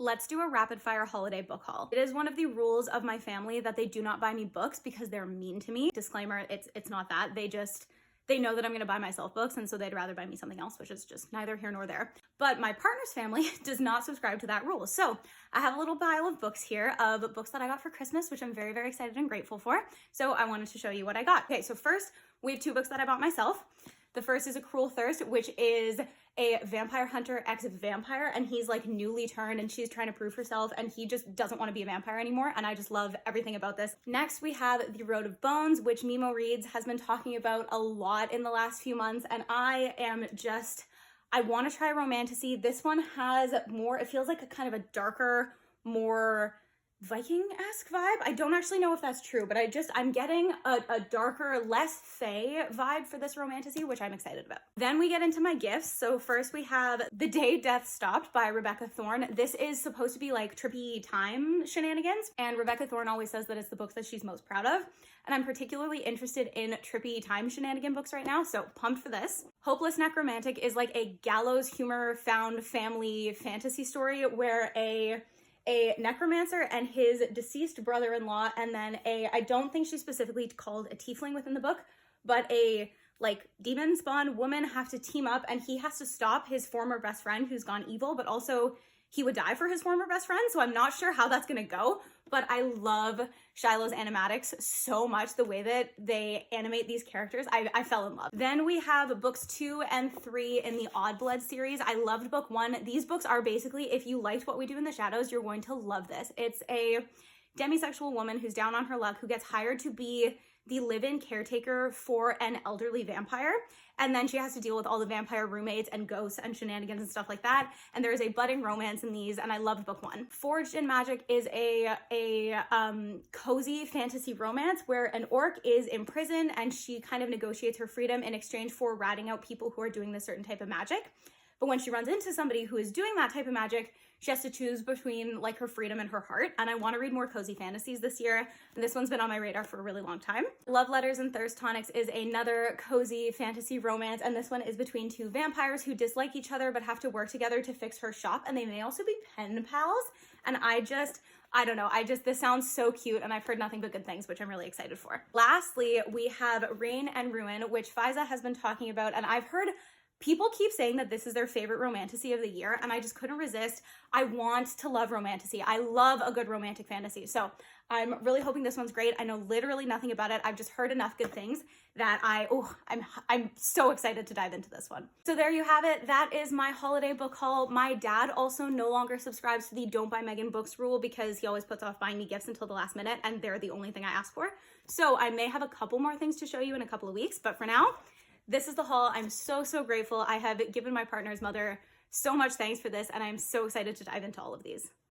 Let's do a rapid fire holiday book haul. It is one of the rules of my family that they do not buy me books because they're mean to me. Disclaimer, it's not that. They know that I'm gonna buy myself books, and so they'd rather buy me something else, which is just neither here nor there. But my partner's family does not subscribe to that rule. So I have a little pile of books here of books that I got for Christmas, which I'm very, very excited and grateful for. So I wanted to show you what I got. Okay, so first we have two books that I bought myself. The first is A Cruel Thirst, which is a vampire hunter ex-vampire, and he's like newly turned and she's trying to prove herself and he just doesn't want to be a vampire anymore, and I just love everything about this. Next we have The Road of Bones, which Mimo Reads has been talking about a lot in the last few months, and I want to try romantasy. This one has more, it feels like a kind of a darker, more Viking-esque vibe. I don't actually know if that's true, but I'm getting a darker, less fae vibe for this romantasy, which I'm excited about. Then we get into my gifts. So first we have The Day Death Stopped by Rebecca Thorne. This is supposed to be like trippy time shenanigans, and Rebecca Thorne always says that it's the book that she's most proud of, and I'm particularly interested in trippy time shenanigan books right now, so pumped for this. Hopeless Necromantic is like a gallows humor found family fantasy story where a necromancer and his deceased brother-in-law, and then I don't think she's specifically called a tiefling within the book, but a like demon spawn woman have to team up, and he has to stop his former best friend who's gone evil, but also he would die for his former best friend, so I'm not sure how that's gonna go, but I love Shiloh's animatics so much, the way that they animate these characters. I fell in love. Then we have books 2 and 3 in the Odd Blood series. I loved book 1. These books are basically, if you liked What We Do in the Shadows, you're going to love this. It's a demisexual woman who's down on her luck who gets hired to be the live-in caretaker for an elderly vampire, and then she has to deal with all the vampire roommates and ghosts and shenanigans and stuff like that, and there is a budding romance in these, and I loved book 1. Forged in Magic is a cozy fantasy romance where an orc is imprisoned and she kind of negotiates her freedom in exchange for ratting out people who are doing this certain type of magic. But when she runs into somebody who is doing that type of magic, she has to choose between like her freedom and her heart. And I want to read more cozy fantasies this year, and this one's been on my radar for a really long time. Love Letters and Thirst Tonics is another cozy fantasy romance, and this one is between two vampires who dislike each other but have to work together to fix her shop, and they may also be pen pals. And I don't know, this sounds so cute, and I've heard nothing but good things, which I'm really excited for. Lastly, we have Rain and Ruin, which Faiza has been talking about, and I've heard people keep saying that this is their favorite romantasy of the year, and I just couldn't resist. I want to love romantasy. I love a good romantic fantasy, so I'm really hoping this one's great. I know literally nothing about it. I've just heard enough good things that I'm so excited to dive into this one. So there you have it. That is my holiday book haul. My dad also no longer subscribes to the Don't Buy Megan Books rule because he always puts off buying me gifts until the last minute, and they're the only thing I ask for. So I may have a couple more things to show you in a couple of weeks, but for now, this is the haul. I'm so grateful. I have given my partner's mother so much thanks for this, and I'm so excited to dive into all of these.